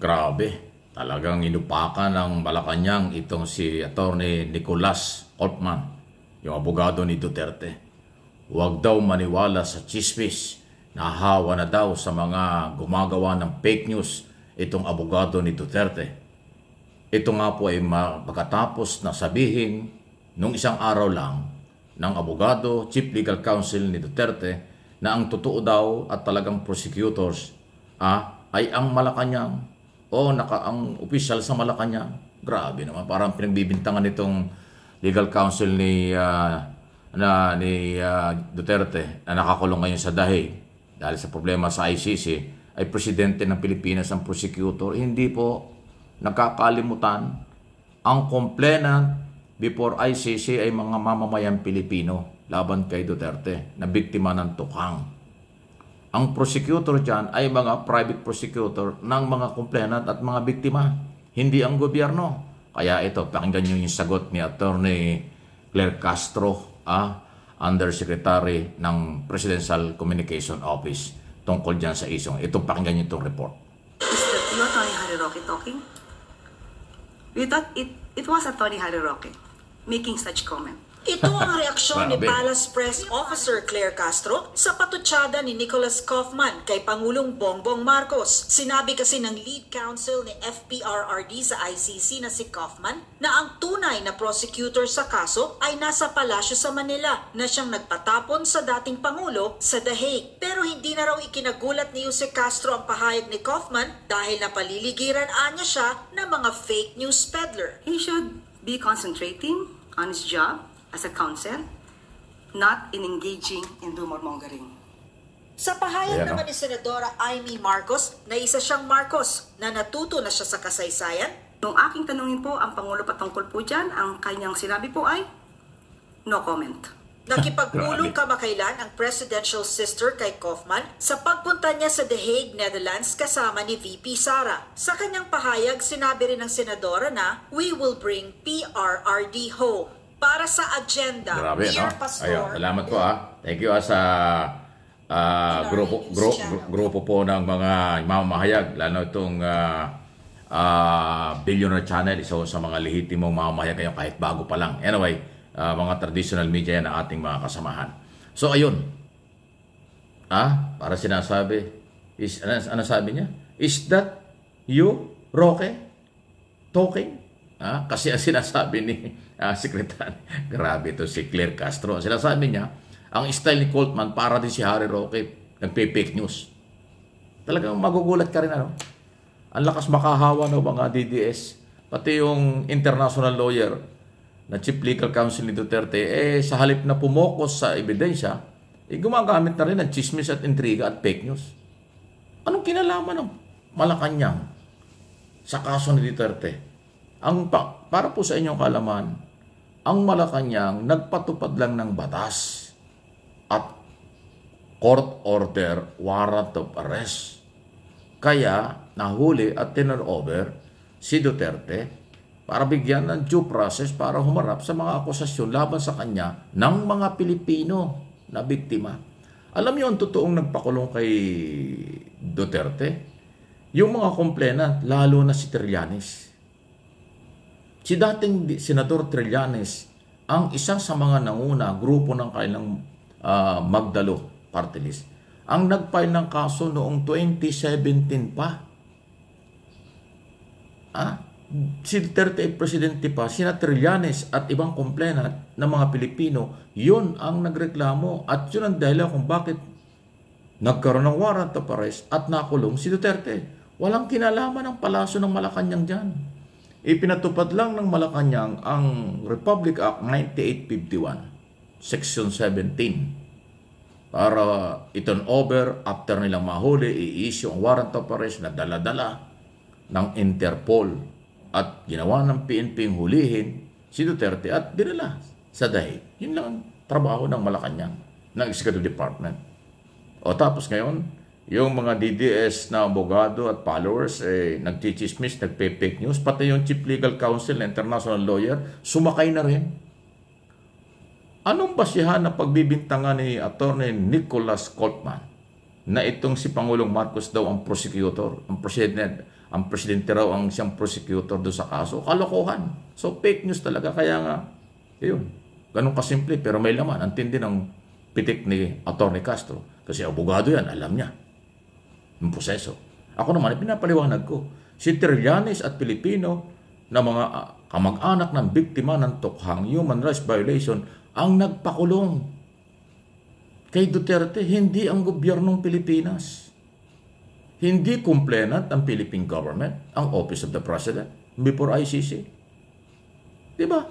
Grabe. Talagang inupakan ng Malacanang itong si Attorney Nicolas Coltman, yung abogado ni Duterte. Huwag daw maniwala sa chismis. Nahawa na daw sa mga gumagawa ng fake news itong abogado ni Duterte. Ito nga po ay pagkatapos na sabihin nung isang araw lang ng abogado, Chief Legal Counsel ni Duterte, na ang totoo daw at talagang prosecutors ay ang Malacanang o ang opisyal sa Malacanang. Grabe naman, parang pinagbibintangan itong legal counsel ni Duterte na nakakulong ngayon sa Dahig dahil sa problema sa ICC ay presidente ng Pilipinas ang prosecutor. Hindi po nakakalimutan ang complainant before ICC ay mga mamamayang Pilipino laban kay Duterte na biktima ng tukang. Ang prosecutor dyan ay mga private prosecutor ng mga complainant at mga biktima, hindi ang gobyerno. Kaya ito, pakinggan nyo yung sagot ni Attorney Claire Castro, Undersecretary ng Presidential Communication Office tungkol dyan sa isong. Ito, pakinggan nyo itong report. Is that you, Attorney Harry Roque, talking? We thought it was Attorney Harry Roque making such comment. Ito ang reaksyon ni Grabe. Palace Press Officer Claire Castro sa patutsada ni Nicolas Kaufman kay Pangulong Bongbong Marcos. Sinabi kasi ng lead counsel ni FPRRD sa ICC na si Kaufman na ang tunay na prosecutor sa kaso ay nasa palasyo sa Manila na siyang nagpatapon sa dating Pangulo sa The Hague. Pero hindi na raw ikinagulat ni Jose Castro ang pahayag ni Kaufman dahil napaliligiran anya siya ng mga fake news peddler. He should be concentrating on his job as a counsel, not in engaging in rumor-mongering. Sa pahayag Ayan, naman ni Senadora Amy Marcos na isa siyang Marcos na natuto na siya sa kasaysayan, Nung aking tanungin po ang Pangulo patungkol po dyan, ang kanyang sinabi po ay no comment. nakipagpulong kamakailan ang presidential sister kay Kaufman sa pagpunta niya sa The Hague, Netherlands kasama ni VP Sara. Sa kanyang pahayag, sinabi rin ng senadora na we will bring PRRD home. Para sa agenda, Grabe, Dear no? Pastor, Ayun, salamat po Thank you sa grupo po ng mga mamamahayag, lalo itong Billionaire Channel, isa sa mga lehitimong mamamahayag kayo kahit bago pa lang. Anyway, mga traditional media yan ang ating mga kasamahan. So ayun, para sinasabi, ano sabi niya? Is that you, Roque, talking? Kasi ang sinasabi ni Secretary, grabe ito si Claire Castro, ang sinasabi niya, ang style ni Coltman para din si Harry Roque, nagpe-fake news. Talagang magugulat ka rin, ano? Ang lakas makahawa ng mga DDS, pati yung international lawyer na Chief Legal Counsel ni Duterte, sa halip na pumokus sa ebidensya, gumagamit na rin ng chismis at intriga at fake news. Anong kinalaman ng Malacanang sa kaso ni Duterte? Para po sa inyong kalaman, ang Malacanang nagpatupad lang ng batas at court order warrant of arrest. Kaya nahuli at turnover si Duterte para bigyan ng due process para humarap sa mga akusasyon laban sa kanya ng mga Pilipino na biktima. Alam niyo ang totoong nagpakulong kay Duterte? Yung mga complainant, lalo na si Trillanes. Si dating Senador Trillanes ang isa sa mga nanguna grupo ng kailang Magdalo party list. Ang nag-file ng kaso noong 2017 pa. Si Duterte ay presidente pa, sina Trillanes at ibang complainant ng mga Pilipino, yun ang nagreklamo at yun ang dahilan kung bakit nagkaroon ng warrant of arrest at nakulong si Duterte. Walang kinalaman ng palasyo ng Malacanang dyan. Ipinatupad lang ng Malacanang ang Republic Act 9851, Section 17, para i-turn over after nilang mahuli, i-issue ang warrant of arrest na dala-dala ng Interpol at ginawa ng PNP hulihin si Duterte at dinala sa Dahig. Yun lang ang trabaho ng Malacanang, ng Executive Department. O tapos ngayon, yung mga DDS na abogado at followers nagchichismis, nagpe-fake news, pati yung Chief Legal Counsel na international lawyer, sumakay na rin. Anong basihan na pagbibintangan ni Attorney Nicolas Coltman na itong si Pangulong Marcos daw ang prosecutor, ang president, ang presidente raw ang siyang prosecutor doon sa kaso. Kalokohan. So fake news talaga. Kaya nga, yun. Ganun kasimple. Pero may laman. Ang tindi ng pitik ni Atty. Castro. Kasi abogado yan. Alam niya. Yung proseso. Ako naman, pinapaliwanag ko. Si Trillanes at Pilipino na mga kamag-anak ng biktima ng tukhang human rights violation ang nagpakulong kay Duterte, hindi ang gobyernong Pilipinas. Hindi complainant ang Philippine government, ang Office of the President, before ICC. Diba?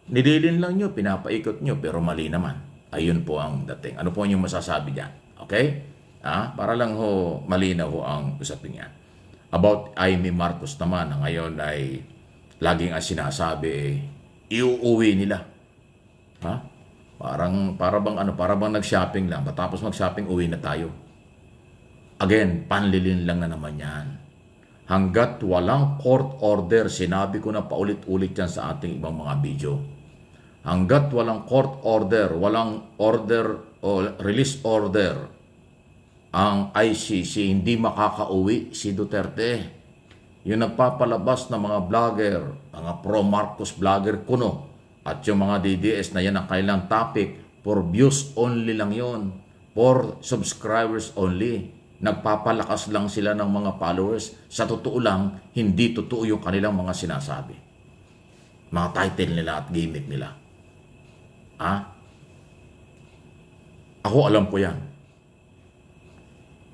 Nililin lang nyo, pinapaikot nyo, pero mali naman. Ayun po ang dating. Ano po yung masasabi dyan? Okay? Para lang ho, malinaw ho ang usapin yan. About Amy Marcos naman, na ngayon ay laging ang sinasabi, iuuwi nila. Para bang nag-shopping lang, matapos mag-shopping, uwi na tayo. Again, panlilin lang na naman yan. Hanggat walang court order, sinabi ko na paulit-ulit yan sa ating ibang mga video. Hanggat walang court order, walang order o release order, ang ICC hindi makakauwi si Duterte. Yung nagpapalabas ng mga vlogger, mga pro-Marcos vlogger kuno, at yung mga DDS na yan ang kailang topic, for views only lang yon, for subscribers only. Nagpapalakas lang sila ng mga followers. Sa totoo lang, hindi totoo yung kanilang mga sinasabi. Mga title nila at gimmick nila. Ako alam ko yan.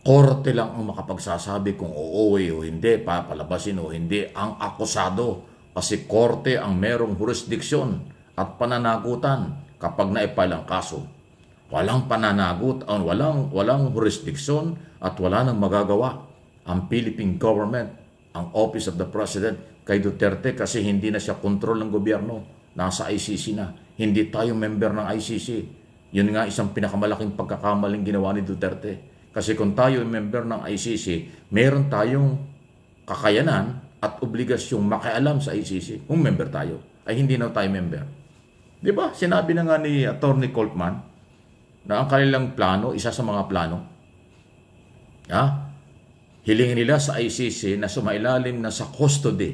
Korte lang ang makapagsasabi kung uuwi o hindi, papalabasin o hindi ang akusado. Kasi korte ang merong jurisdiksyon at pananagutan kapag naipal ang kaso. Walang pananagot, walang jurisdiksyon at wala nang magagawa ang Philippine government, ang Office of the President kay Duterte kasi hindi na siya kontrol ng gobyerno. Nasa ICC na. Hindi tayo member ng ICC. Yun nga isang pinakamalaking pagkakamaling ginawa ni Duterte. Kasi kung tayo member ng ICC, meron tayong kakayanan at obligasyong makialam sa ICC. Kung member tayo, ay hindi na tayo member. Di ba? Sinabi na nga ni Atty. Coltman na ang kanilang plano, isa sa mga plano, hilingin nila sa ICC na sumailalim na sa custody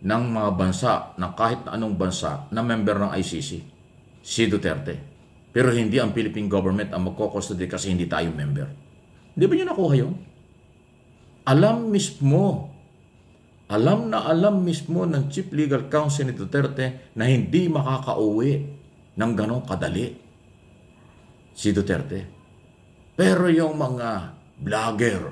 ng mga bansa, ng kahit na anong bansa na member ng ICC, si Duterte. Pero hindi ang Philippine government ang magkukustody kasi hindi tayo member. Di ba nyo nakuha yun? Alam mismo ng Chief Legal Counsel ni Duterte na hindi makakauwi ng ganong kadali si Duterte. Pero yung mga vlogger,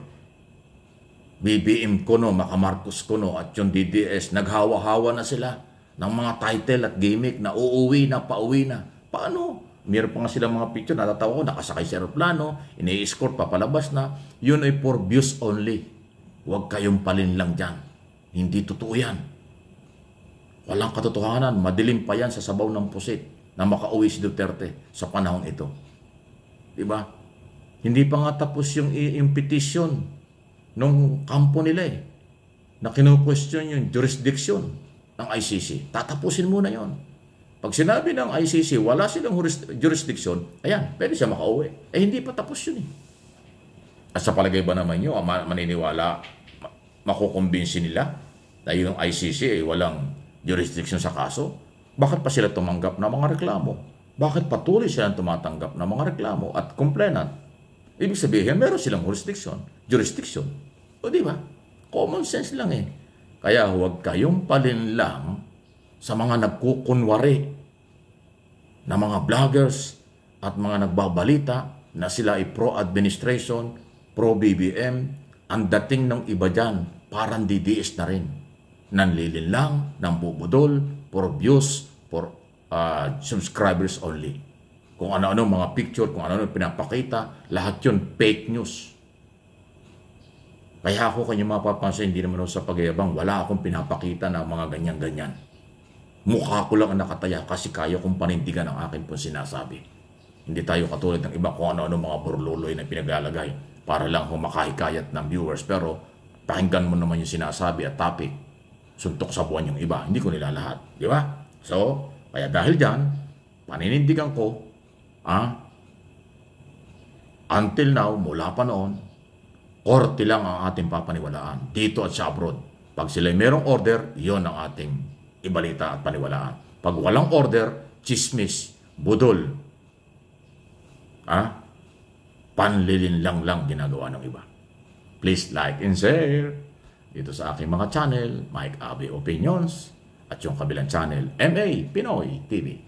BBM kuno, Marcos kuno, at yung DDS, naghawa-hawa na sila ng mga title at gimmick na uuwi na, pauwi na. Paano? Meron pa nga silang mga picture, natatawa ko, nakasakay sa aeroplano, ini-escort, papalabas na. Yun ay for views only. Huwag kayong palinlang dyan. Hindi totoo yan. Walang katotohanan. Madilim pa yan sa sabaw ng pusit na makauwi si Duterte sa panahon ito. Diba? Hindi pa nga tapos yung petition nung kampo nila na kinu-question yung jurisdiction ng ICC. Tatapusin muna yon. Pag sinabi ng ICC, wala silang jurisdiction, ayan, pwede siya makauwi. Hindi pa tapos yun . At sa palagay ba naman nyo, maniniwala, makukumbinsi nila na yung ICC ay walang jurisdiction sa kaso? Bakit pa sila tumanggap ng mga reklamo? Bakit patuloy silang tumatanggap ng mga reklamo at complainant? Ibig sabihin, meron silang jurisdiction. O di ba? Common sense lang . Kaya huwag kayong palinlang sa mga nagkukunwari na mga vloggers at mga nagbabalita na sila ay pro-administration, pro-BBM, ang dating ng iba dyan, parang DDS na rin. Nanlilin lang, nambubudol, for views, for subscribers only. Kung ano-ano mga picture, kung ano-ano pinapakita, lahat yun fake news. Kaya ako kanya mapapansin, hindi naman ako sa pagyayabang, wala akong pinapakita na mga ganyan-ganyan. Mukha ko lang ang nakataya kasi kaya kong panindigan ang akin pong sinasabi. Hindi tayo katulad ng iba kung ano-ano mga burluloy na pinaglalagay para lang humakahikayat ng viewers. Pero pakinggan mo naman yung sinasabi at topic. Suntok sa buwan yung iba. Hindi ko nila lahat. Di ba? So, kaya dahil dyan, paninindigan ko, until now, mula pa noon, Korte lang ang ating papaniwalaan dito at sa abroad. Pag sila merong order, yon ang ating ibalita at paniwalaan. Pag walang order, chismis, budol, panlilinlang lang ginagawa ng iba. Please like and share dito sa aking mga channel, Mike Abe Opinions, at yung kabilang channel, MA Pinoy TV.